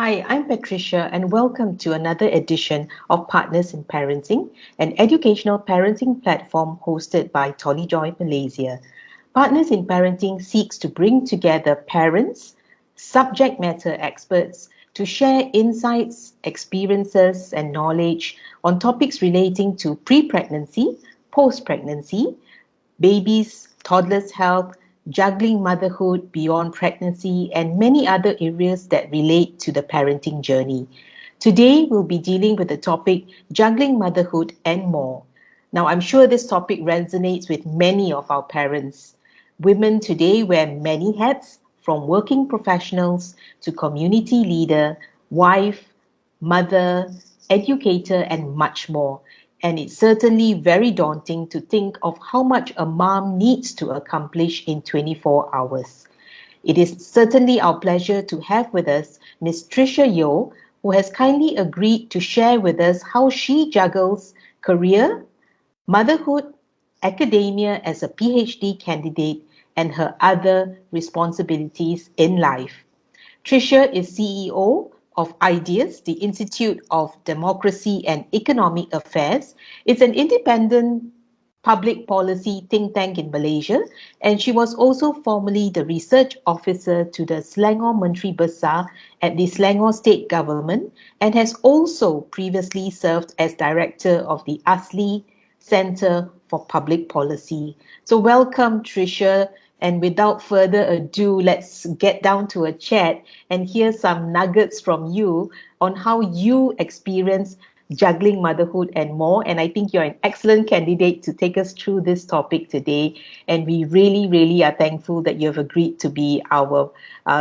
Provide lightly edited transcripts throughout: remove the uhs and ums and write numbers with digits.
Hi, I'm Patricia, and welcome to another edition of Partners in Parenting, an educational parenting platform hosted by Tolly Joy Malaysia. Partners in Parenting seeks to bring together parents, subject matter experts to share insights, experiences, and knowledge on topics relating to pre pregnancy, post pregnancy, babies, toddlers' health, juggling motherhood beyond pregnancy, and many other areas that relate to the parenting journey. Today, we'll be dealing with the topic juggling motherhood and more. Now, I'm sure this topic resonates with many of our parents. Women today wear many hats, from working professionals to community leader, wife, mother, educator, and much more. And it's certainly very daunting to think of how much a mom needs to accomplish in 24 hours. It is certainly our pleasure to have with us Ms. Tricia Yeo, who has kindly agreed to share with us how she juggles career, motherhood, academia as a PhD candidate, and her other responsibilities in life. Tricia is CEO of IDEAS, the Institute of Democracy and Economic Affairs. It's an independent public policy think tank in Malaysia, and she was also formerly the research officer to the Selangor Menteri Besar at the Selangor State Government, and has also previously served as director of the ASLI Centre for Public Policy. So welcome, Tricia. And without further ado, let's get down to a chat and hear some nuggets from you on how you experience juggling motherhood and more. And I think you're an excellent candidate to take us through this topic today. And we really, really are thankful that you have agreed to be our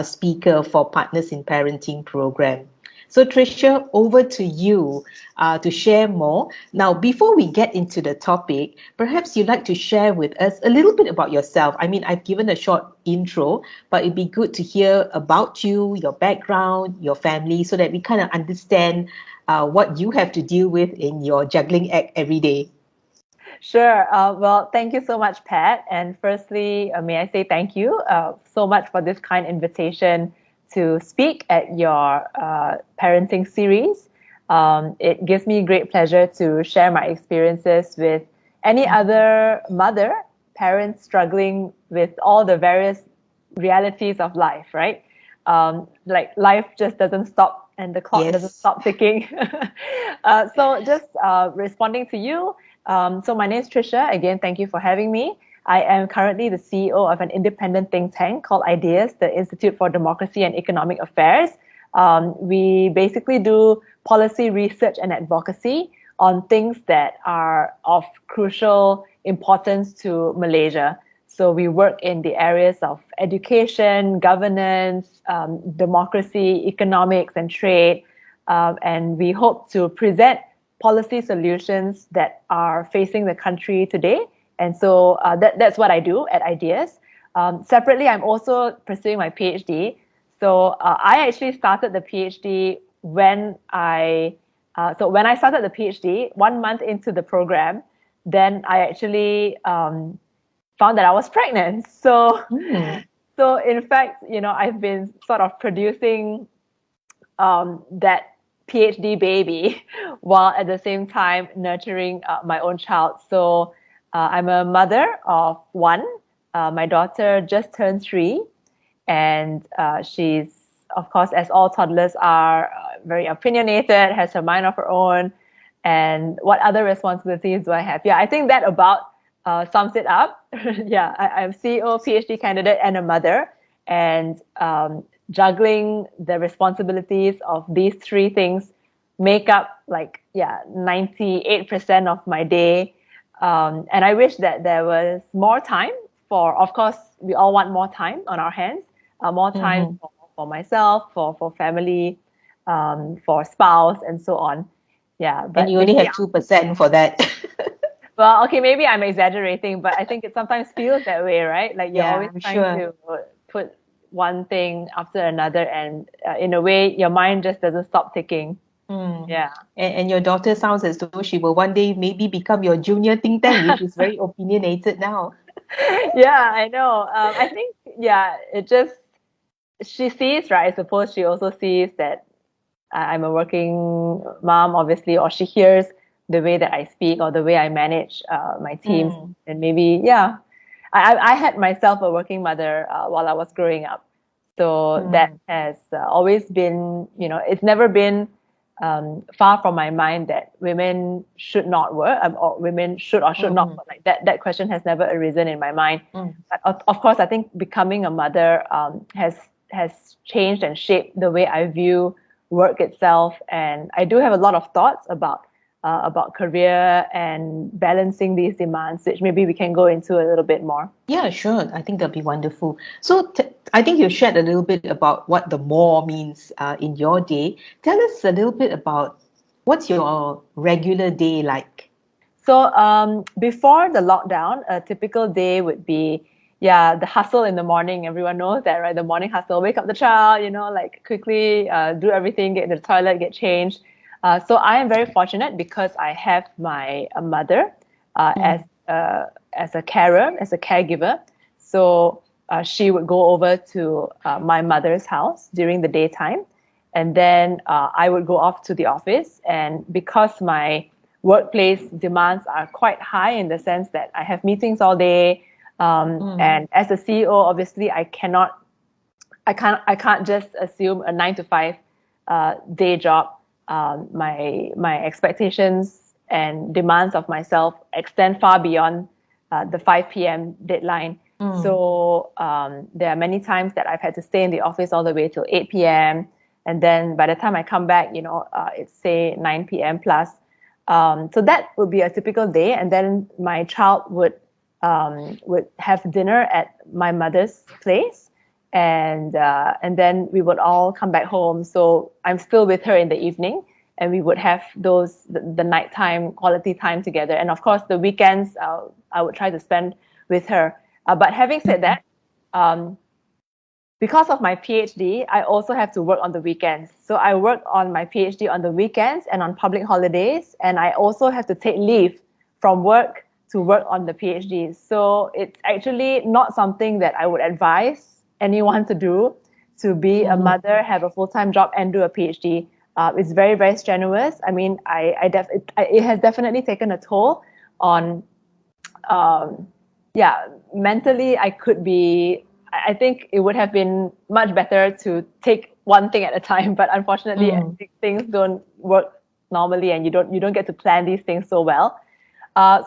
speaker for Partners in Parenting program. So, Tricia, over to you to share more. Now, before we get into the topic, perhaps you'd like to share with us a little bit about yourself. I mean, I've given a short intro, but it'd be good to hear about you, your background, your family, so that we kind of understand what you have to deal with in your juggling act every day. Sure. Well, thank you so much, Pat. And firstly, may I say thank you so much for this kind invitation to speak at your parenting series. It gives me great pleasure to share my experiences with any other mother, parents struggling with all the various realities of life, right? Like life just doesn't stop and the clock doesn't Yes. stop ticking. So just responding to you, so my name is Tricia. Again, thank you for having me. I am currently the CEO of an independent think tank called IDEAS, the Institute for Democracy and Economic Affairs. We basically do policy research and advocacy on things that are of crucial importance to Malaysia. So we work in the areas of education, governance, democracy, economics, and trade. And we hope to present policy solutions that are facing the country today. And so that's what I do at IDEAS. Separately, I'm also pursuing my PhD. So I actually started the PhD when I started the PhD, 1 month into the program, then I actually found that I was pregnant. So, Mm. so in fact, I've been sort of producing that PhD baby while at the same time nurturing my own child. So I'm a mother of one. My daughter just turned 3, and she's, of course, as all toddlers are, very opinionated, has her mind of her own. And what other responsibilities do I have? Yeah, I think that about sums it up. Yeah, I'm CEO, PhD candidate, and a mother. And juggling the responsibilities of these 3 things make up 98% of my day. And I wish that there was more time for, of course, we all want more time on our hands, more time Mhm. for myself, for family, for spouse, and so on. Yeah, And but you only maybe, have 2% for that. well, okay, maybe I'm exaggerating, but I think it sometimes feels that way, right? Like you're Yeah, always I'm trying sure. to put one thing after another, and in a way, your mind just doesn't stop ticking. Mm. Yeah. And your daughter sounds as though she will one day maybe become your junior think tank if she's very opinionated now. Yeah, I know. I think, yeah, it just, she sees, right? I suppose she also sees that I'm a working mom, obviously, or she hears the way that I speak or the way I manage my teams, Mm, and maybe, yeah, I had myself a working mother while I was growing up. So that mm, has always been, it's never been far from my mind that women should not work, or women should or should not mm, work. Like that question has never arisen in my mind. mm. But of course, I think becoming a mother has changed and shaped the way I view work itself. And I do have a lot of thoughts about career and balancing these demands, which maybe we can go into a little bit more. Yeah, sure. I think that'd be wonderful. So, I think you shared a little bit about what the more means in your day. Tell us a little bit about what's your regular day like? So before the lockdown, a typical day would be, yeah, the hustle in the morning. Everyone knows that, right? The morning hustle, wake up the child, like quickly do everything, get to the toilet, get changed. So I am very fortunate because I have my mother Mm, as a carer, as a caregiver. So she would go over to my mother's house during the daytime, and then I would go off to the office. And because my workplace demands are quite high in the sense that I have meetings all day, mm, and as a CEO, obviously I can't just assume a 9 to 5 day job. My expectations and demands of myself extend far beyond the 5 p.m. deadline. mm. So there are many times that I've had to stay in the office all the way till 8 p.m. And then by the time I come back, it's say 9 p.m. plus. So that would be a typical day. And then my child would have dinner at my mother's place, and then we would all come back home. So I'm still with her in the evening, and we would have the nighttime quality time together. And of course, the weekends I would try to spend with her. But having said Mm. that, um, because of my PhD, I also have to work on the weekends. So I work on my PhD on the weekends and on public holidays, and I also have to take leave from work to work on the PhD. So it's actually not something that I would advise anyone to do, to be a Mhm. mother, have a full-time job, and do a PhD. It's very, very strenuous. I mean, it has definitely taken a toll on um, yeah, mentally, I think it would have been much better to take one thing at a time. But unfortunately, Mm. things don't work normally, and you don't get to plan these things so well.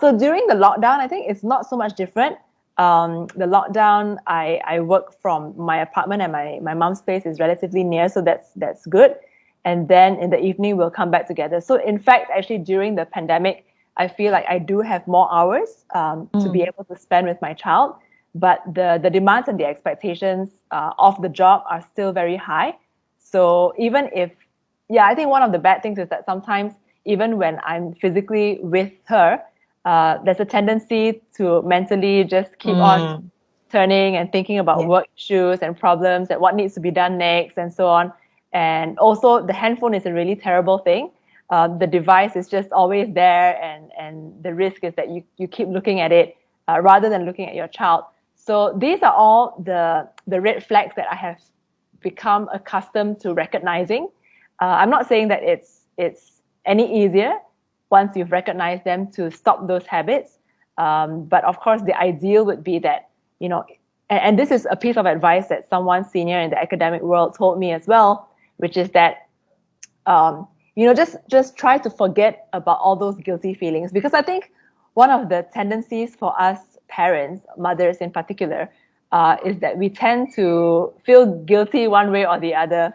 So during the lockdown, I think it's not so much different. The lockdown, I work from my apartment, and my mom's place is relatively near, so that's good. And then in the evening, we'll come back together. So in fact, actually during the pandemic, I feel like I do have more hours to be Mm. able to spend with my child, but the demands and the expectations of the job are still very high. So even if, yeah, I think one of the bad things is that sometimes even when I'm physically with her, there's a tendency to mentally just keep on Mm. turning and thinking about Yeah. work issues and problems and what needs to be done next and so on. And also, the handphone is a really terrible thing. The device is just always there, and the risk is that you keep looking at it rather than looking at your child. So these are all the red flags that I have become accustomed to recognizing. I'm not saying that it's any easier once you've recognized them to stop those habits. But of course, the ideal would be that, and this is a piece of advice that someone senior in the academic world told me as well, which is that, just try to forget about all those guilty feelings. Because I think one of the tendencies for us parents, mothers in particular, is that we tend to feel guilty one way or the other.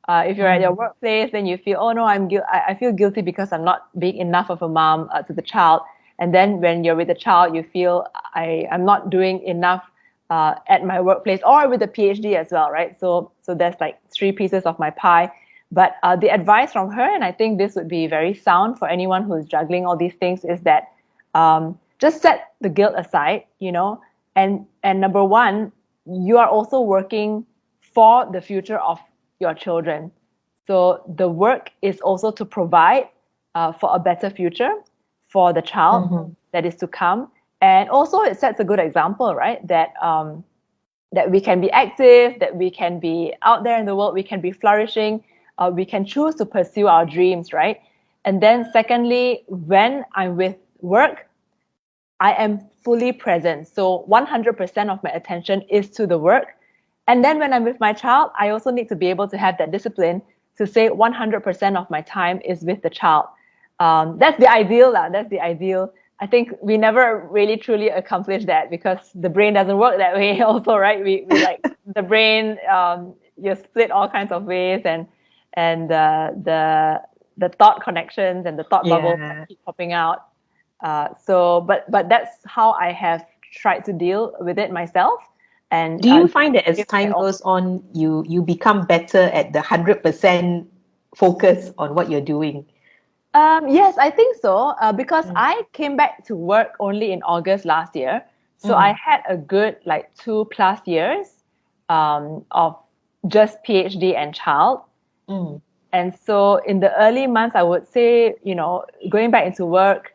If you're at your Mm. workplace, then you feel, oh no, I feel guilty because I'm not being enough of a mom to the child. And then when you're with the child, you feel I'm not doing enough at my workplace or with the PhD as well, right? So there's like three pieces of my pie. But the advice from her, and I think this would be very sound for anyone who's juggling all these things, is that just set the guilt aside, and number one, you are also working for the future of your children. So the work is also to provide for a better future for the child Mhm. that is to come. And also it sets a good example, right? That we can be active, that we can be out there in the world, we can be flourishing we can choose to pursue our dreams, right? And then secondly, when I'm with work, I am fully present. So 100% of my attention is to the work. And then when I'm with my child, I also need to be able to have that discipline to say 100% of my time is with the child. That's the ideal. That's the ideal. I think we never really truly accomplish that because the brain doesn't work that way also, right? We like the brain, you're split all kinds of ways, and the thought connections and the thought bubbles that Yeah. keep popping out. But that's how I have tried to deal with it myself, and Do you find that as give my time all. goes on, you become better at the 100% focus on what you're doing? Yes, I think so. Because Mm, I came back to work only in August last year, so I mm, had a good like 2+ years of just PhD and child. mm, And so in the early months, I would say, going back into work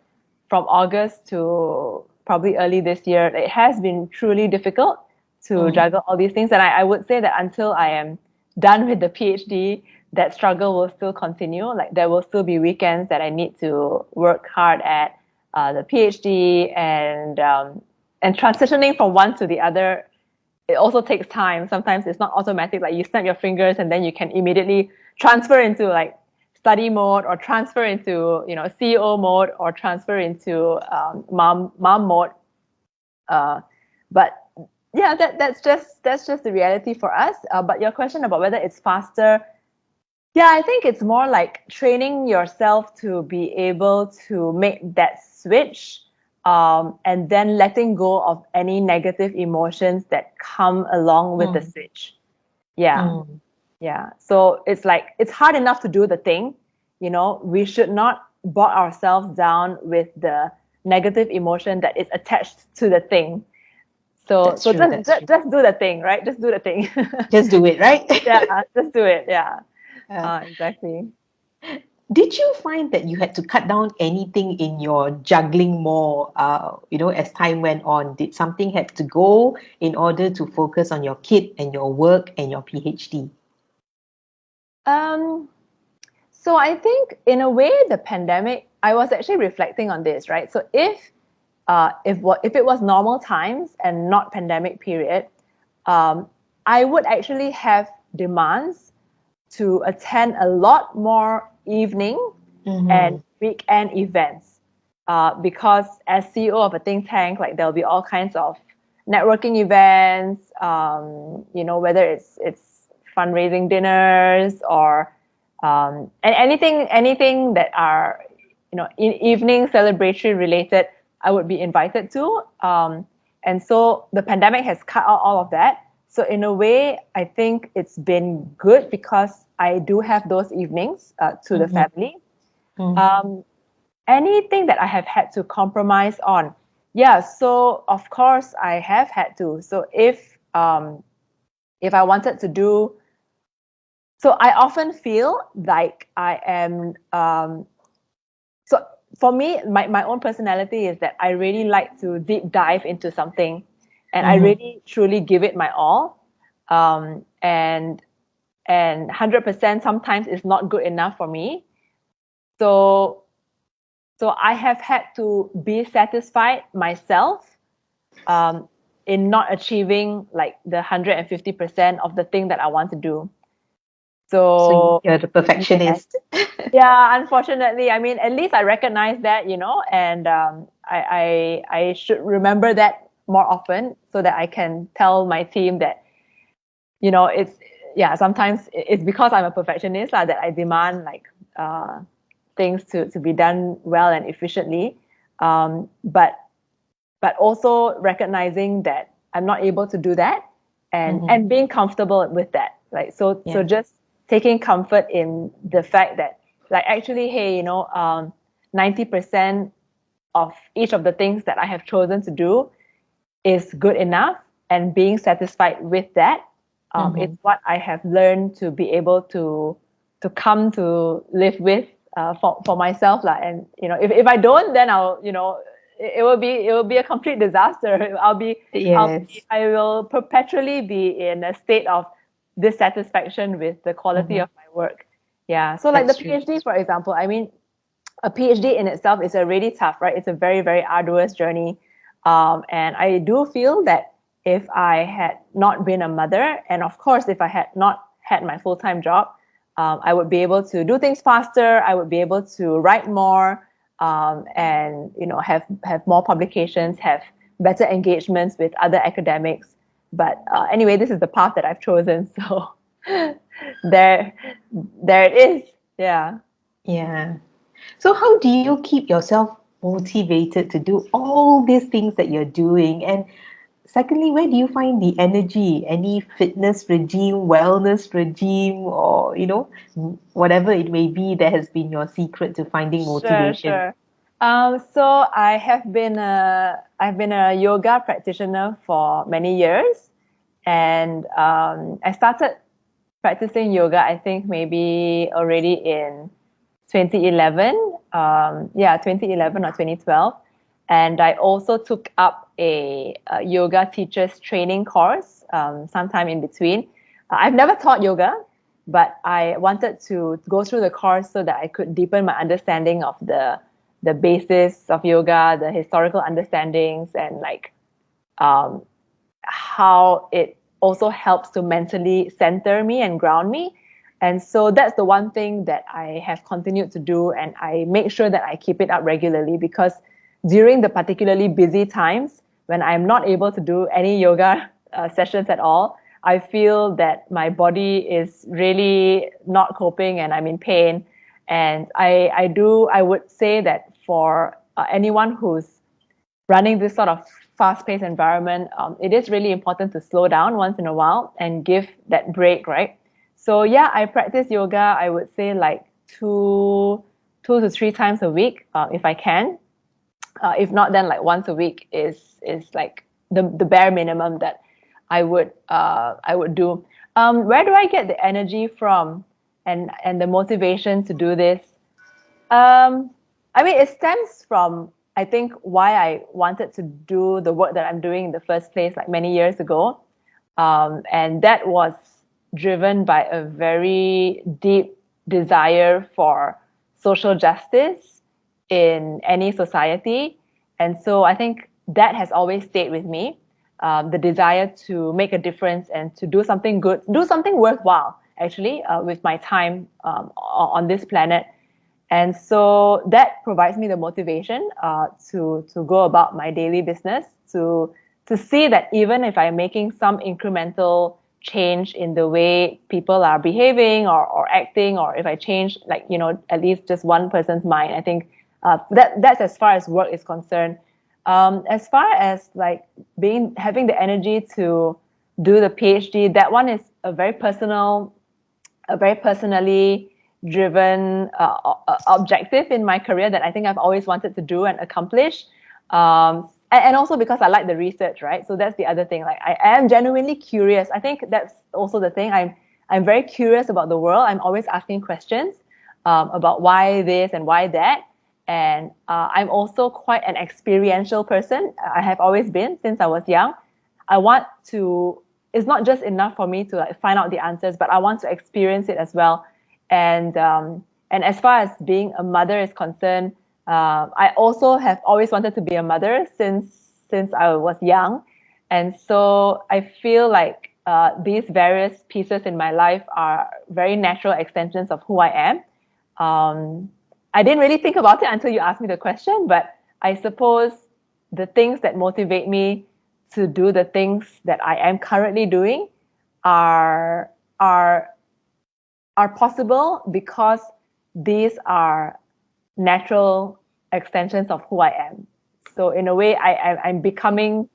from August to probably early this year, it has been truly difficult to mm, juggle all these things. And I would say that until I am done with the PhD, that struggle will still continue. Like there will still be weekends that I need to work hard at the PhD, and transitioning from one to the other, it also takes time. Sometimes it's not automatic, like you snap your fingers and then you can immediately transfer into like study mode, or transfer into CEO mode, or transfer into mom mode. But yeah, that's just the reality for us. But your question about whether it's faster, yeah, I think it's more like training yourself to be able to make that switch, and then letting go of any negative emotions that come along with the mm, switch. Yeah, mm. yeah. So it's like it's hard enough to do the thing. We should not bog ourselves down with the negative emotion that is attached to the thing. So That's so true. just That's just, true. just do the thing, right? Just do the thing. Just do it, right? Yeah, just do it. Yeah. Uh, Exactly. did you find that you had to cut down anything in your juggling more, as time went on? Did something have to go in order to focus on your kid and your work and your PhD? Um, so I think in a way the pandemic, I was actually reflecting on this, right? So if it was normal times and not pandemic period, I would actually have demands to attend a lot more evening and Mm-hmm. weekend events. Because as CEO of a think tank, like there'll be all kinds of networking events, whether it's fundraising dinners, or and anything that are evening celebratory related, I would be invited to. And so the pandemic has cut out all of that. So in a way, I think it's been good because I do have those evenings to the Mm-hmm. family. Um, Anything that I have had to compromise on, yeah. So of course I have had to. So if I wanted to do, so I often feel like I am. So for me, my own personality is that I really like to deep dive into something, and I Mm-hmm. really truly give it my all. And 100% sometimes is not good enough for me. So so I have had to be satisfied myself, um, in not achieving like the 150% of the thing that I want to do. So So you're the yes. perfectionist. Yeah, unfortunately, I mean, at least I recognize that, and I should remember that more often so that I can tell my team that, it's, yeah, sometimes it's because I'm a perfectionist that I demand like things to be done well and efficiently. But also recognizing that I'm not able to do that, and Mm-hmm. and being comfortable with that. Like so Yeah. just taking comfort in the fact that, like, actually, hey, 90% of each of the things that I have chosen to do is good enough, and being satisfied with that, is Mm-hmm. what I have learned to be able to come to live with, for myself, lah. And if I don't, then it will be a complete disaster. Yes. I will perpetually be in a state of dissatisfaction with the quality Mm-hmm. of my work. Yeah. So like the That's true. PhD, for example, I mean, a PhD in itself is already tough, right? It's a very, very arduous journey. And I do feel that if I had not been a mother, and of course, if I had not had my full-time job, I would be able to do things faster. I would be able to write more, and have more publications, have better engagements with other academics. But anyway, this is the path that I've chosen. So there, there it is. Yeah. Yeah. So how do you keep yourself motivated to do all these things that you're doing? And secondly, where do you find the energy? Any fitness regime, wellness regime, or whatever it may be that has been your secret to finding Sure, motivation? sure. So I've been a yoga practitioner for many years, and I started practicing yoga, I think maybe already in 2011. Yeah, 2011 or 2012. And I also took up a yoga teacher's training course sometime in between. I've never taught yoga, but I wanted to go through the course so that I could deepen my understanding of the basis of yoga, the historical understandings, and like um, how it also helps to mentally center me and ground me. And so that's the one thing that I have continued to do. And I make sure that I keep it up regularly because during the particularly busy times when I'm not able to do any yoga sessions at all, I feel that my body is really not coping and I'm in pain. And I would say that for anyone who's running this sort of fast-paced environment, it is really important to slow down once in a while and give that break, right? So yeah, I practice yoga. I would say like two to three times a week, if I can. If not, then like once a week is like the bare minimum that I would do. Where do I get the energy from and the motivation to do this? Um, I mean, it stems from, I think, why I wanted to do the work that I'm doing in the first place, like many years ago. And that was driven by a very deep desire for social justice in any society. And so I think that has always stayed with me. The desire to make a difference and to do something good, do something worthwhile, actually, with my time on this planet. And so that provides me the motivation to go about my daily business, to see that even if I'm making some incremental change in the way people are behaving or acting, or if I change like, at least just one person's mind, I think that's as far as work is concerned. As far as like having the energy to do the PhD, that one is a very personally driven objective in my career that I think I've always wanted to do and accomplish. And also because I like the research, right? So that's the other thing. Like I am genuinely curious. I think that's also the thing. I'm very curious about the world. I'm always asking questions about why this and why that. And I'm also quite an experiential person. I have always been since I was young. I want to, it's not just enough for me to like find out the answers, but I want to experience it as well. And as far as being a mother is concerned, I also have always wanted to be a mother since I was young. And so I feel like these various pieces in my life are very natural extensions of who I am. I didn't really think about it until you asked me the question, but I suppose the things that motivate me to do the things that I am currently doing are are are possible because these are natural extensions of who I am. So in a way, I'm becoming,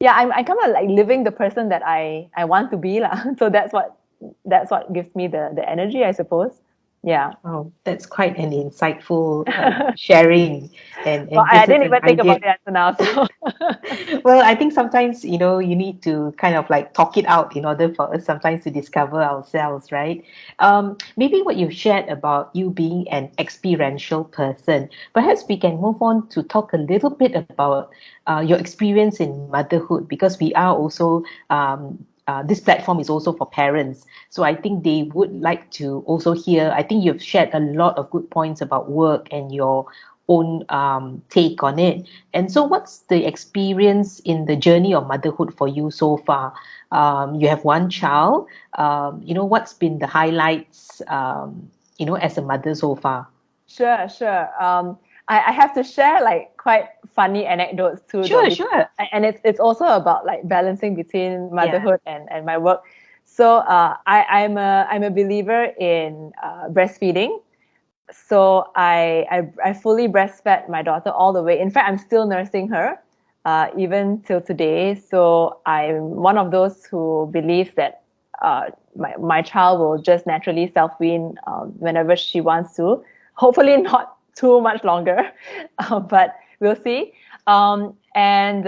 yeah, I'm kind of like living the person that I want to be lah. So that's what gives me the energy, I suppose. Yeah. Oh, that's quite an insightful sharing, Well, and I gives us didn't an even think idea. about the answer now. So Well, I think sometimes, you need to kind of like talk it out in order for us sometimes to discover ourselves, right? Maybe what you've shared about you being an experiential person, perhaps we can move on to talk a little bit about your experience in motherhood, because we are also this platform is also for parents. So I think they would like to also hear. I think you've shared a lot of good points about work and your own take on it. And so, what's the experience in the journey of motherhood for you so far? You have one child. What's been the highlights? As a mother so far. Sure, sure. I have to share like quite funny anecdotes too, though, Sure, because sure. and it's also about like balancing between Yeah. motherhood and my work. So I'm a believer in breastfeeding. So I fully breastfed my daughter all the way. In fact, I'm still nursing her, even till today. So I'm one of those who believes that my child will just naturally self-wean whenever she wants to. Hopefully not too much longer, but we'll see. And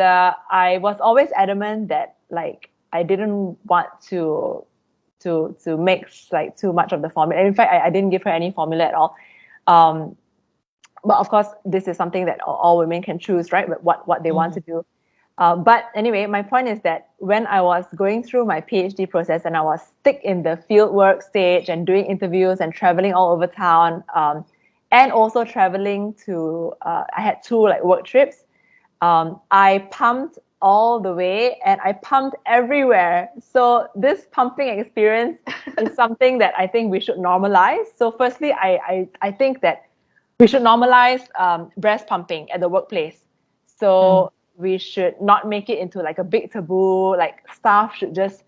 I was always adamant that like I didn't want to mix like too much of the formula. And in fact, I didn't give her any formula at all. Um, but of course, this is something that all women can choose, right? What they want to Mm, do. But anyway, my point is that when I was going through my PhD process and I was stick in the field work stage and doing interviews and traveling all over town, and also traveling to, I had two like work trips. I pumped all the way and I pumped everywhere. So this pumping experience is something that I think we should normalize. So firstly, I think that we should normalize breast pumping at the workplace. mm, So we should not make it into like a big taboo. Like staff should just,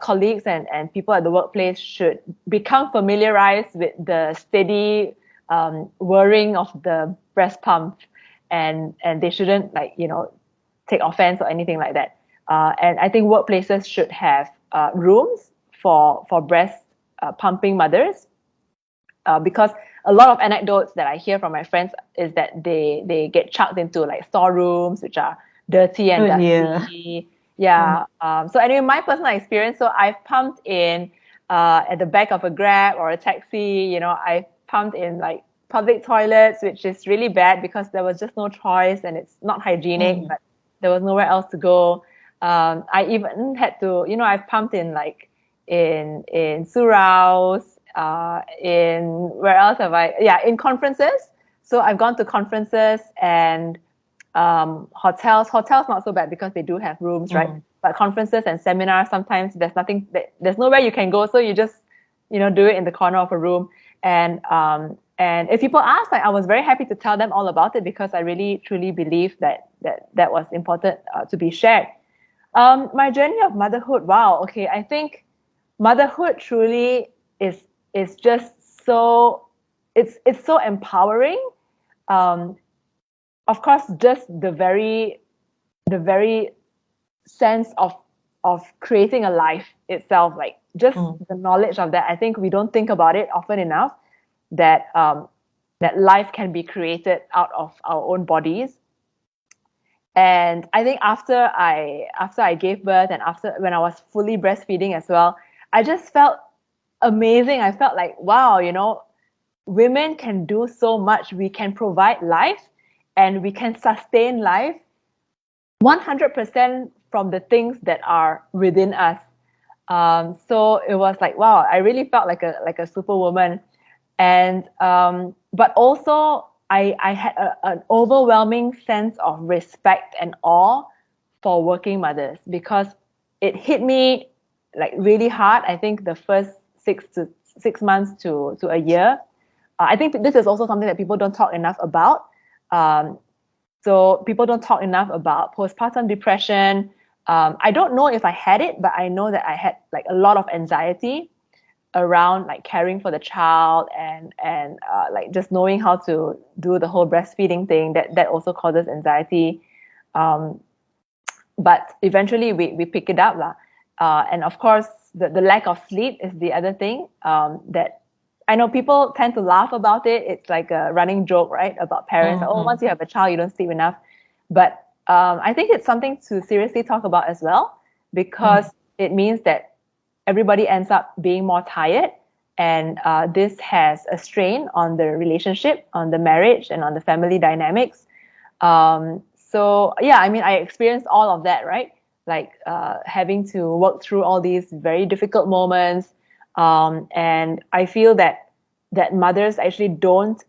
colleagues and people at the workplace should become familiarized with the steady whirring of the breast pump, and they shouldn't like take offense or anything like that. And I think workplaces should have rooms for breast pumping mothers, because a lot of anecdotes that I hear from my friends is that they get chucked into like storerooms which are dirty and oh dear. dusty. Yeah. So anyway, my personal experience. So I've pumped in at the back of a Grab or a taxi. I pumped in like public toilets, which is really bad because there was just no choice and it's not hygienic, Mm, but there was nowhere else to go. I even had to, I've pumped in like in suraus, in where else have I? Yeah, in conferences. So I've gone to conferences and hotels. Hotels not so bad because they do have rooms, right? mm, But conferences and seminars, sometimes there's nowhere you can go, so you just do it in the corner of a room. And if people ask, like, I was very happy to tell them all about it because I really truly believe that was important to be shared. My journey of motherhood. Wow. Okay, I think motherhood truly is just so it's so empowering. Um, of course, just the very sense of creating a life itself, like just mm, the knowledge of that. I think we don't think about it often enough that that life can be created out of our own bodies. And I think after I gave birth and after when I was fully breastfeeding as well, I just felt amazing. I felt like, wow, women can do so much. We can provide life and we can sustain life 100% from the things that are within us. So it was like, wow, I really felt like a superwoman. And but also I had an overwhelming sense of respect and awe for working mothers because it hit me like really hard. I think the first 6 months to a year. I think this is also something that people don't talk enough about. Um, so people don't talk enough about postpartum depression. I don't know if I had it, but I know that I had like a lot of anxiety around like caring for the child and like just knowing how to do the whole breastfeeding thing that also causes anxiety. Um, but eventually we pick it up lah. And of course the lack of sleep is the other thing that I know people tend to laugh about it. It's like a running joke, right? About parents. mm, Oh, once mm, you have a child, you don't sleep enough. But I think it's something to seriously talk about as well because mm. it means that everybody ends up being more tired. And this has a strain on the relationship, on the marriage, and on the family dynamics. So yeah, I mean, I experienced all of that, right? like having to work through all these very difficult moments. And I feel that mothers actually don't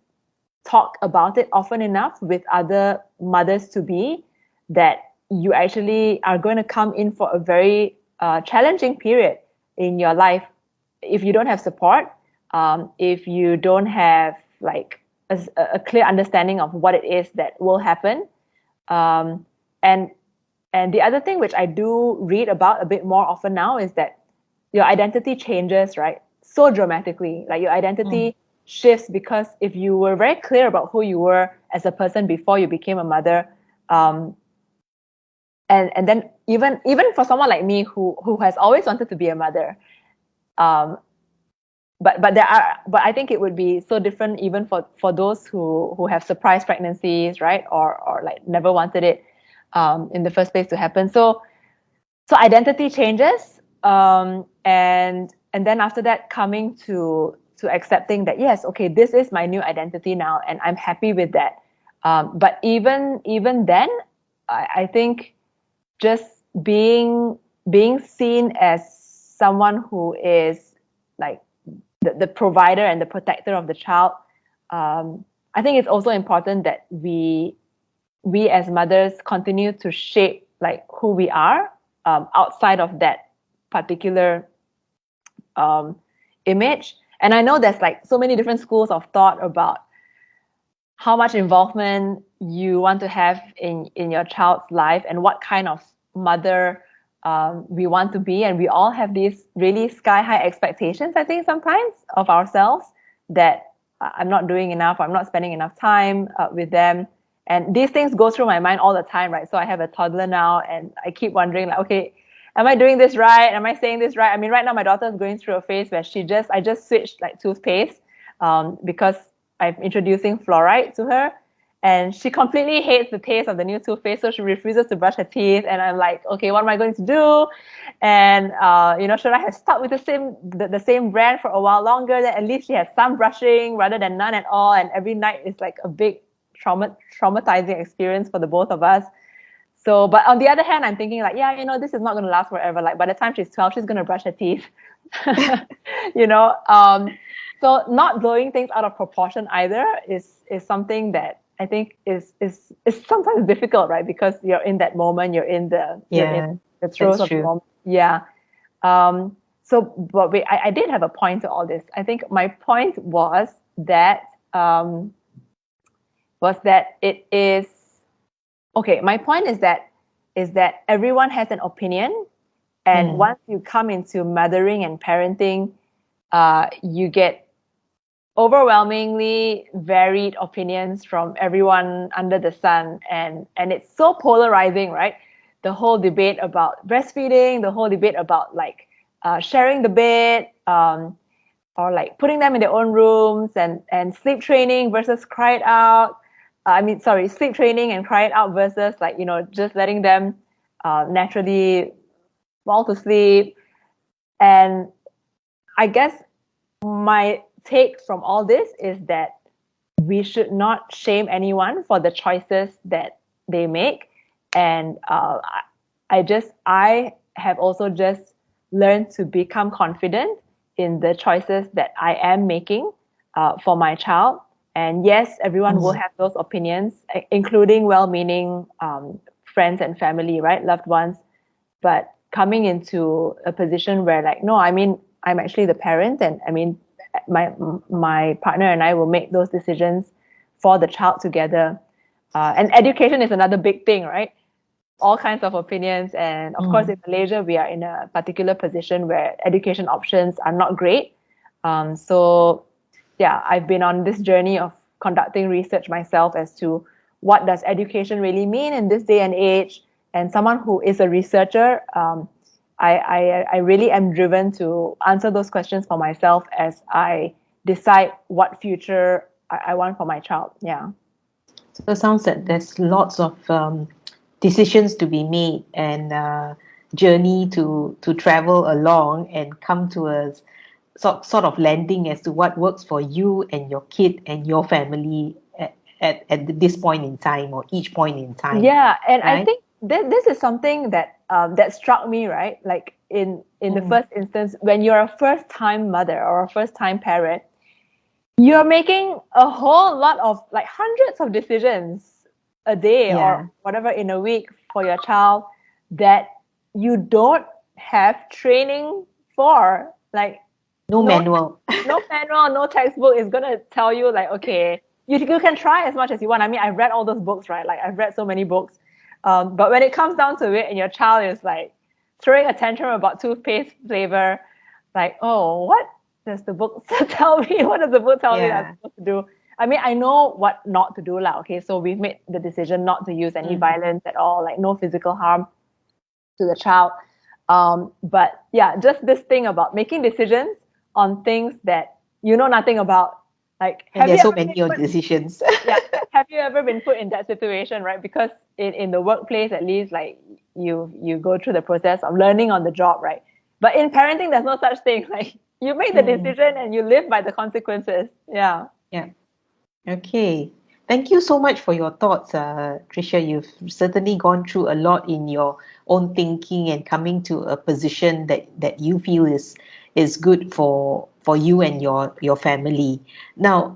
talk about it often enough with other mothers to be, that you actually are going to come in for a very challenging period in your life if you don't have support, if you don't have like a clear understanding of what it is that will happen. um, and and the other thing which I do read about a bit more often now is that your identity changes, right? So dramatically. Like your Mm. identity shifts because if you were very clear about who you were as a person before you became a mother, um, and then even for someone like me who has always wanted to be a mother, um, but I think it would be so different even for those who have surprise pregnancies, right? Or like never wanted it in the first place to happen. So identity changes, and then after that coming to accepting that yes, okay, this is my new identity now and I'm happy with that. But even then, I think just being seen as someone who is like the provider and the protector of the child. I think it's also important that we as mothers continue to shape like who we are, outside of that particular um, image. And I know there's like so many different schools of thought about how much involvement you want to have in your child's life and what kind of mother we want to be. And we all have these really sky high expectations, I think, sometimes of ourselves, that I'm not doing enough, or I'm not spending enough time with them. And these things go through my mind all the time, right? So I have a toddler now, and I keep wondering, like, okay, am I doing this right? Am I saying this right? I mean, right now my daughter is going through a phase where I just switched like toothpaste, because I'm introducing fluoride to her, and she completely hates the taste of the new toothpaste, so she refuses to brush her teeth. And I'm like, okay, what am I going to do? And should I have stuck with the same brand for a while longer? Then at least she has some brushing rather than none at all. And every night is like a big traumatizing experience for the both of us. So, but on the other hand, I'm thinking like, yeah, this is not going to last forever. Like by the time she's 12, she's going to brush her teeth. you know, um, so not blowing things out of proportion either is something that I think is sometimes difficult, right? Because you're in that moment, you're in Yeah, the throes that's of the true. moment. Yeah. So, but wait, I did have a point to all this. I think my point that um, was that it is okay. My point is that everyone has an opinion, and Mm. once you come into mothering and parenting, you get overwhelmingly varied opinions from everyone under the sun, and it's so polarizing, right? The whole debate about breastfeeding, the whole debate about like sharing the bed, or like putting them in their own rooms, and sleep training versus cry it out. Sleep training and cry it out versus like just letting them naturally fall to sleep. And I guess my take from all this is that we should not shame anyone for the choices that they make. And I have also just learned to become confident in the choices that I am making for my child. And yes, everyone will Mm. have those opinions, including well-meaning friends and family, right, loved ones. But coming into a position where like, no, I mean, I'm actually the parent, and I mean, my partner and I will make those decisions for the child together. And education is another big thing, right? All kinds of opinions. And of course, Mm. in Malaysia, we are in a particular position where education options are not great. So yeah, I've been on this journey of conducting research myself as to what does education really mean in this day and age. And someone who is a researcher, I really am driven to answer those questions for myself as I decide what future I want for my child. Yeah. So it sounds that there's lots of decisions to be made, and journey to travel along and come to a sort of landing as to what works for you and your kid and your family at this point in time, or each point in time, Yeah, and I right? think this is something that that struck me, right? Like in the first instance, when you're a first time mother or a first time parent, you're making a whole lot of like hundreds of decisions a day or Yeah. whatever in a week for your child that you don't have training for. Like No no manual. no manual, no textbook is gonna tell you like, okay, you can try as much as you want. I mean, I've read all those books, right? Like I've read so many books. But when it comes down to it and your child is like throwing a tantrum about toothpaste flavor, like, oh, what does the book tell me? What does the book tell me that I'm Yeah. supposed to do? I mean, I know what not to do, lah. Okay, so we've made the decision not to use any Mm. violence at all, like no physical harm to the child. But yeah, just this thing about making decisions on things that you know nothing about. Like, And have you there's so ever been many of put, decisions. yeah, have you ever been put in that situation, right? Because in the workplace, at least, like you go through the process of learning on the job, right? But in parenting, there's no such thing. Like you make the Mm. decision and you live by the consequences. Yeah. Yeah. Okay. Thank you so much for your thoughts, Tricia. You've certainly gone through a lot in your own thinking and coming to a position that you feel is good for you and your family. Now,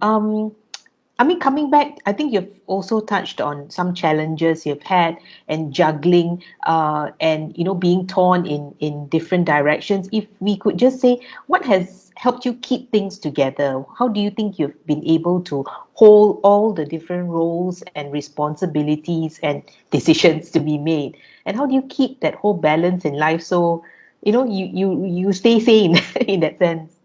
I mean, coming back, I think you've also touched on some challenges you've had and juggling, and being torn in different directions. If we could just say, what has helped you keep things together? How do you think you've been able to hold all the different roles and responsibilities and decisions to be made? And how do you keep that whole balance in life so you stay sane in that sense?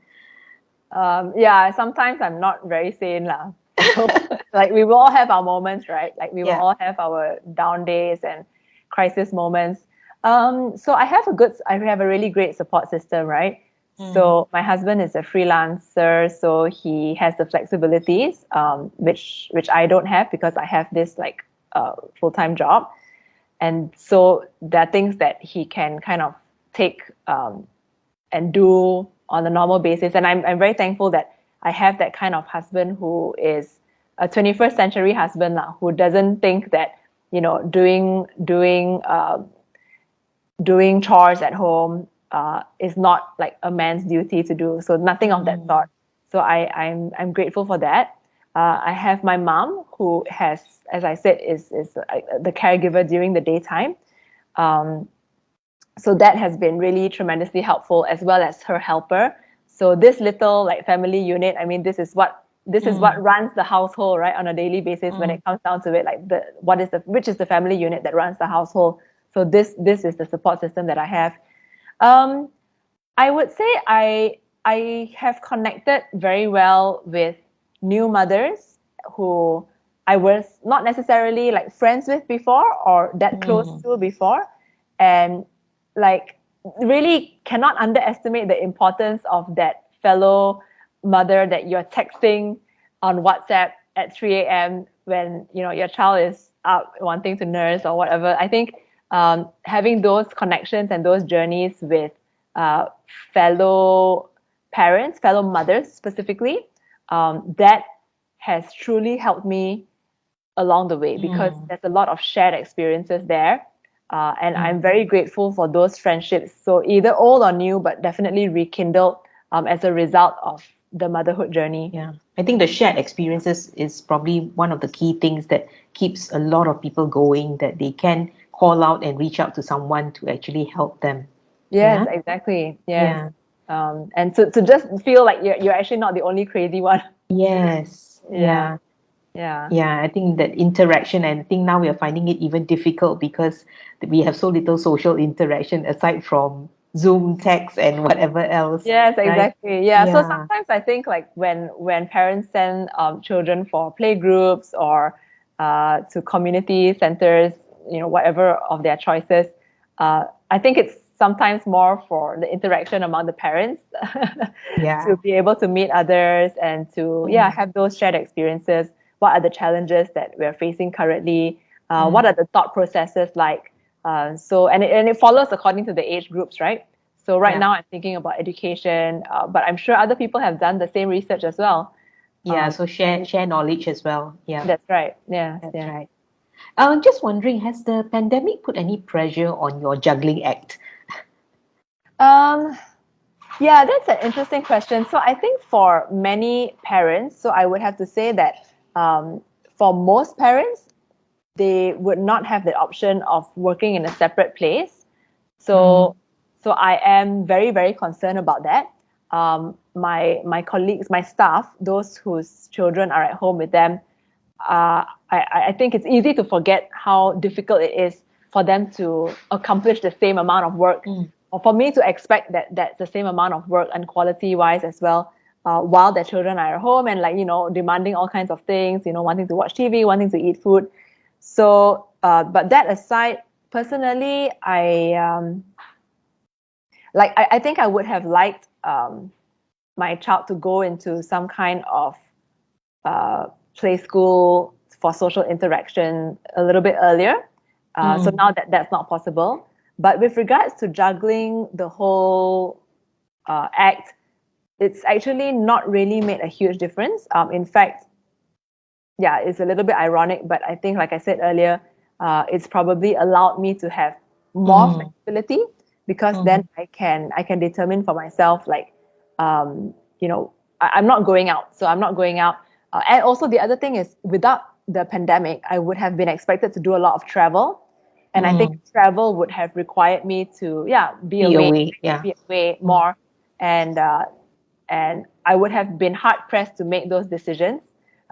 Yeah, sometimes I'm not very sane lah. So like we will all have our moments, right? Like we will Yeah. all have our down days and crisis moments. So I have a really great support system, right? Mm. So my husband is a freelancer, so he has the flexibilities, which I don't have because I have this like full-time job. And so there are things that he can kind of take and do on a normal basis. And I'm very thankful that I have that kind of husband who is a 21st century husband now, who doesn't think that, doing chores at home is not like a man's duty to do. So nothing of that Mm. sort. So I'm grateful for that. I have my mom who has, as I said, is the caregiver during the daytime. Um, so that has been really tremendously helpful, as well as her helper. So this little like family unit, I mean, this is what Mm. runs the household, right, on a daily basis when Mm. it comes down to it. Like which is the family unit that runs the household. So this is the support system that I have. Um, I would say I have connected very well with new mothers who I was not necessarily like friends with before or that close Mm. to before, and like really cannot underestimate the importance of that fellow mother that you're texting on WhatsApp at 3 a.m. when your child is out wanting to nurse or whatever. I think having those connections and those journeys with uh, fellow parents, fellow mothers specifically, that has truly helped me along the way because Mm. there's a lot of shared experiences there. And I'm Mm. very grateful for those friendships. So either old or new, but definitely rekindled as a result of the motherhood journey. Yeah, I think the shared experiences is probably one of the key things that keeps a lot of people going, that they can call out and reach out to someone to actually help them. Yes, Yeah, exactly. Yes. yeah, And to just feel like you're actually not the only crazy one. yes, Yeah. yeah, Yeah. yeah. I think that interaction, and I think now we are finding it even difficult because we have so little social interaction aside from Zoom, text, and whatever else, Yes, right? exactly. Yeah. So Yeah. sometimes I think like when parents send children for play groups or to community centers, whatever of their choices, I think it's sometimes more for the interaction among the parents to Yeah. be able to meet others and to Mm. have those shared experiences. What are the challenges that we're facing currently? What are Mm. the thought processes like? And it follows according to the age groups, right? So right Yeah. now I'm thinking about education, but I'm sure other people have done the same research as well. Yeah. Um, So share knowledge as well. Yeah. that's right. Yes, That's yes. right. Just wondering, has the pandemic put any pressure on your juggling act? Um, yeah, that's an interesting question. So I think for many parents, so I would have to say that for most parents, they would not have the option of working in a separate place. Mm, So I am very, very concerned about that. My colleagues, my staff, those whose children are at home with them, I think it's easy to forget how difficult it is for them to accomplish the same amount of work, mm, or for me to expect that that's the same amount of work and quality wise as well, while their children are at home and, like, demanding all kinds of things, wanting to watch TV, wanting to eat food. So, but that aside, personally, I think I would have liked my child to go into some kind of uh, play school for social interaction a little bit earlier. So mm, now that that's not possible. But with regards to juggling the whole act, it's actually not really made a huge difference. In fact, yeah, it's a little bit ironic, but I think, like I said earlier, it's probably allowed me to have more mm, flexibility, because then mm, I can determine for myself, like, I'm not going out, so I'm not going out. And also the other thing is, without the pandemic, I would have been expected to do a lot of travel, and I think mm. travel would have required me to, yeah, be Be away, away, yeah. be away Mm, more, and I would have been hard pressed to make those decisions,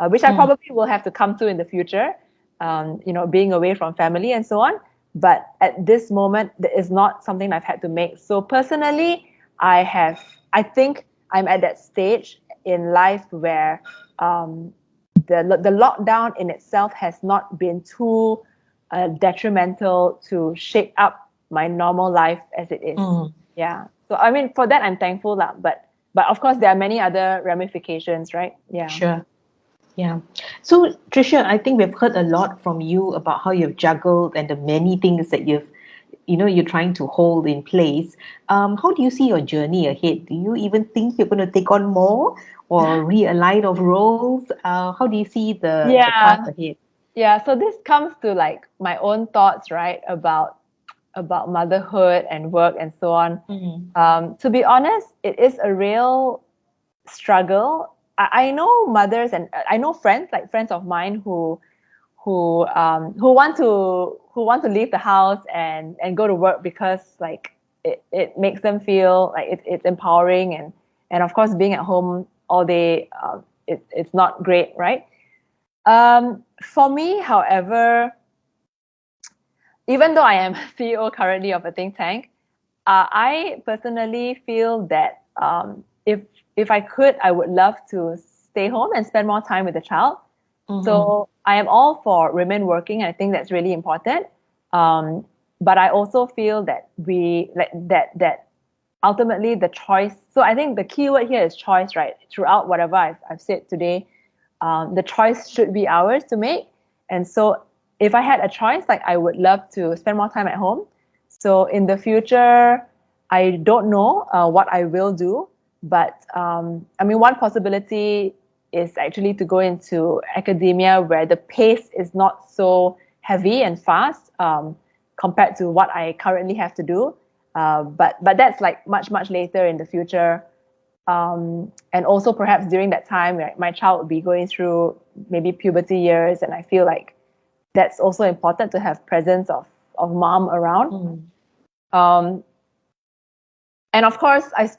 which I mm, probably will have to come to in the future, being away from family and so on. But at this moment, that is not something I've had to make. So personally, I think I'm at that stage in life where the lockdown in itself has not been too detrimental to shake up my normal life as it is. mm. Yeah. So I mean, for that, I'm thankful, lah. But of course, there are many other ramifications, right? Yeah. Sure. Yeah. So, Tricia, I think we've heard a lot from you about how you've juggled and the many things that you're trying to hold in place. How do you see your journey ahead? Do you even think you're going to take on more or realign of roles? How do you see the path Yeah. ahead? Yeah. So this comes to, like, my own thoughts, right, about motherhood and work and so on. Mm, To be honest, it is a real struggle. I know mothers, and I know friends, like friends of mine, who want to leave the house and go to work, because, like, it makes them feel like it's empowering, and of course, being at home all day, it's not great, right? For me, however, even though I am CEO currently of a think tank, I personally feel that, if I could, I would love to stay home and spend more time with the child. mm-hmm, So I am all for women working. I think that's really important. Um, but I also feel that we like that ultimately the choice. So I think the key word here is choice, right? Throughout whatever I've said today, the choice should be ours to make. And so if I had a choice, like, I would love to spend more time at home. So in the future, I don't know what I will do, but I mean, one possibility is actually to go into academia, where the pace is not so heavy and fast, compared to what I currently have to do. But that's, like, much much later in the future. And also perhaps during that time, like, my child would be going through maybe puberty years, and I feel like that's also important to have presence of mom around. mm, Um, and of course, I've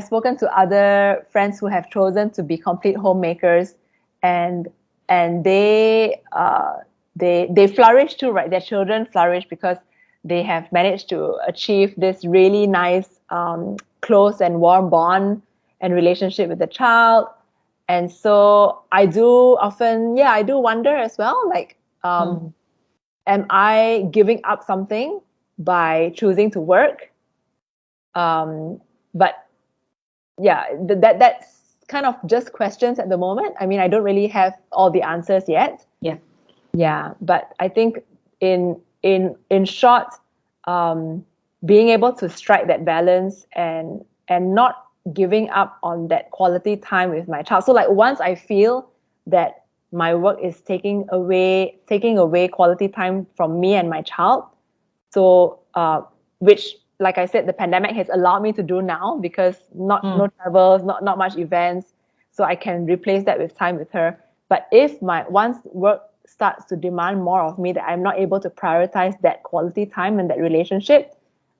spoken to other friends who have chosen to be complete homemakers, and they flourish too, right? Their children flourish because they have managed to achieve this really nice, close and warm bond and relationship with the child. And so I do often, yeah, I do wonder as well, like, mm. am I giving up something by choosing to work? But yeah, that's kind of just questions at the moment. I mean, I don't really have all the answers yet. Yeah. Yeah, but I think, in short, um, being able to strike that balance, and not giving up on that quality time with my child. So, like, once I feel that my work is taking away quality time from me and my child. So, which, like I said, the pandemic has allowed me to do now, because no travels, not much events, so I can replace that with time with her. But if once work starts to demand more of me, that I'm not able to prioritize that quality time and that relationship,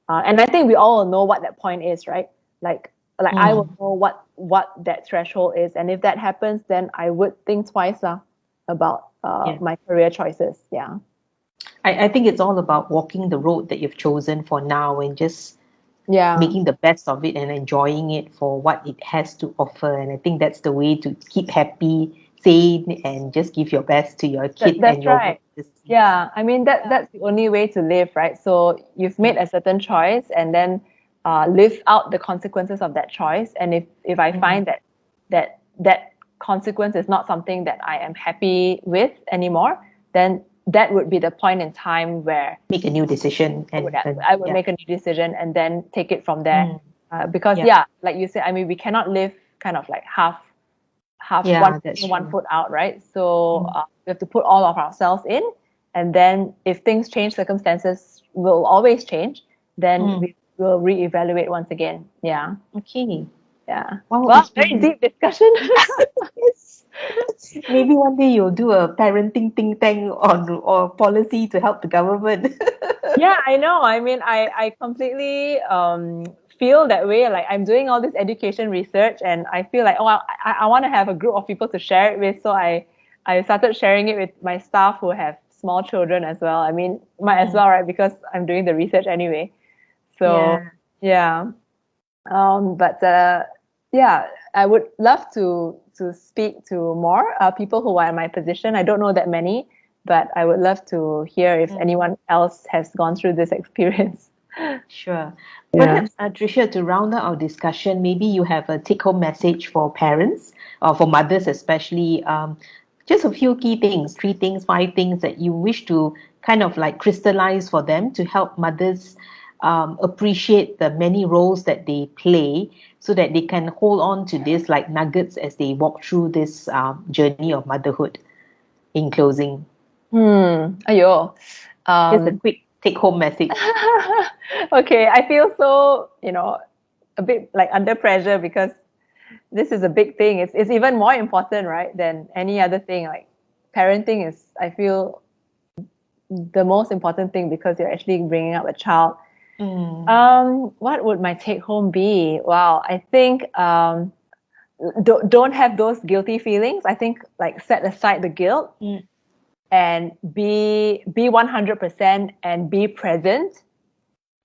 and I think we all know what that point is, right? Like I will know what that threshold is, and if that happens, then I would think twice about Yeah. my career choices. Yeah. I think it's all about walking the road that you've chosen for now and just Yeah. making the best of it and enjoying it for what it has to offer. And I think that's the way to keep happy, sane, and just give your best to your kid and That's your work right. at the same time. Yeah, I mean that's the only way to live, right? So you've made a certain choice, and then live out the consequences of that choice. And if I Mm. find that consequence is not something that I am happy with anymore, then that would be the point in time where Make a new decision and I would yeah. make a new decision and then take it from there. Mm. Because Yeah. yeah, like you said, I mean we cannot live kind of like half one Yeah, that's in, one true. foot out, right? So Mm. we have to put all of ourselves in, and then if things change, circumstances will always change. Then Mm. we will reevaluate once again. Yeah, Okay. yeah. Wow, Well, it's very been deep discussion. yes. Maybe one day you'll do a parenting think tank on or policy to help the government. Yeah, I know. I mean, I completely feel that way. Like I'm doing all this education research, and I feel like, oh, I want to have a group of people to share it with. So I started sharing it with my staff who have small children as well. I mean, might as Mm. well, right? Because I'm doing the research anyway. So Yeah. yeah. But yeah, I would love to speak to more people who are in my position. I don't know that many, but I would love to hear if Mm. anyone else has gone through this experience. Sure. Yeah. Perhaps, Tricia, to round out our discussion, maybe you have a take-home message for parents or for mothers especially. Just a few key things, three things, five things that you wish to kind of like crystallize for them to help mothers appreciate the many roles that they play so that they can hold on to this like nuggets as they walk through this journey of motherhood in closing. Ayo. Just a Um, quick take-home message. okay, I feel so, a bit like under pressure, because this is a big thing. It's even more important, right, than any other thing. Like parenting is, I feel, the most important thing, because you're actually bringing up a child. Mm, What would my take home be? Wow, I think don't have those guilty feelings. I think like set aside the guilt mm, and be 100% and be present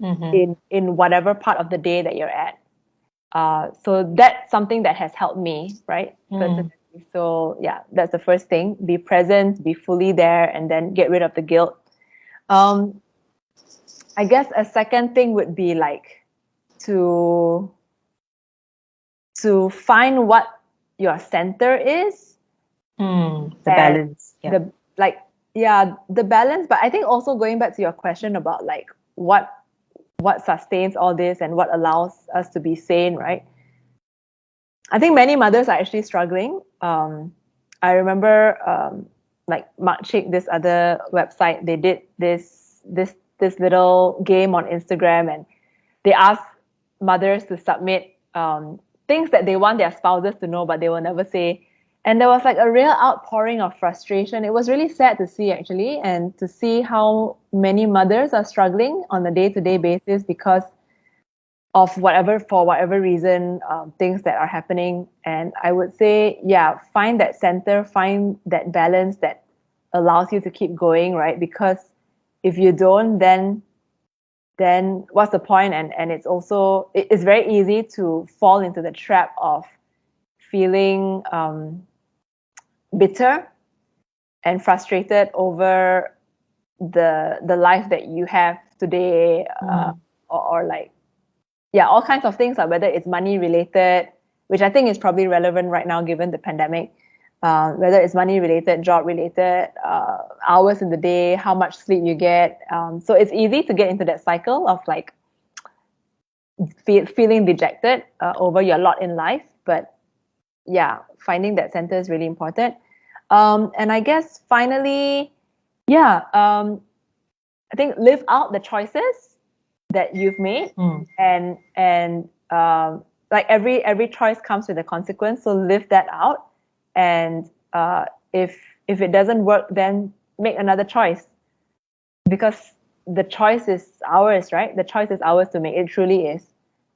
mhm. in whatever part of the day that you're at. So that's something that has helped me, right? Mm, Personally. So yeah, that's the first thing. Be present, be fully there, and then get rid of the guilt. Um, I guess a second thing would be like to find what your center is, the and balance. Yeah. the like yeah, the balance. But I think also going back to your question about like what sustains all this and what allows us to be sane, right? I think many mothers are actually struggling. I remember like Mark Chick, this other website, they did this little game on Instagram, and they asked mothers to submit things that they want their spouses to know, but they will never say. And there was like a real outpouring of frustration. It was really sad to see, actually, and to see how many mothers are struggling on a day-to-day basis because of whatever, for whatever reason, things that are happening. And I would say, yeah, find that center, find that balance that allows you to keep going, right? Because if you don't, then what's the point? And it's also it's very easy to fall into the trap of feeling bitter and frustrated over the life that you have today, Mm, or like, yeah, all kinds of things, like whether it's money related, which I think is probably relevant right now given the pandemic, whether it's money related, job related, hours in the day, how much sleep you get. So it's easy to get into that cycle of like feeling dejected over your lot in life. But yeah, finding that center is really important. And I guess finally, yeah, I think live out the choices that you've made, and like every choice comes with a consequence. So live that out, and if it doesn't work, then make another choice, because the choice is ours, right? The choice is ours to make. It truly is.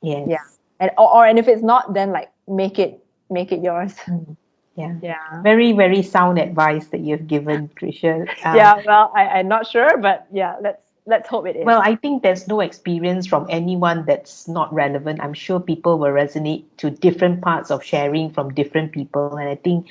Yes. Yeah. And if it's not, then like make it yours. Yeah. Yeah. Very, very sound advice that you've given, Tricia. Yeah. Well, I'm not sure, but yeah, let's hope it is. Well, I think there's no experience from anyone that's not relevant. I'm sure people will resonate to different parts of sharing from different people. And I think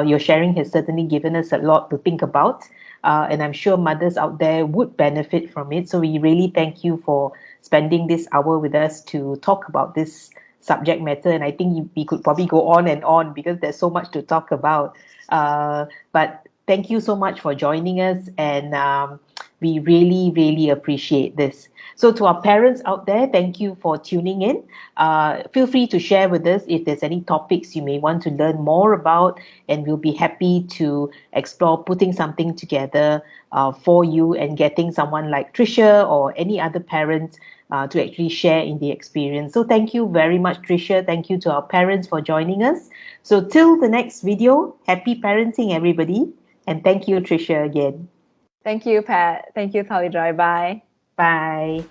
your sharing has certainly given us a lot to think about. And I'm sure mothers out there would benefit from it. So we really thank you for spending this hour with us to talk about this subject matter. And I think we could probably go on and on because there's so much to talk about. But thank you so much for joining us. And we really, really appreciate this. So, to our parents out there, thank you for tuning in. Feel free to share with us if there's any topics you may want to learn more about, and we'll be happy to explore putting something together for you and getting someone like Tricia or any other parents to actually share in the experience. So, thank you very much, Tricia. Thank you to our parents for joining us. So, till the next video, happy parenting, everybody. And thank you, Tricia, again. Thank you, Pat. Thank you, Tali Joy. Bye. Bye.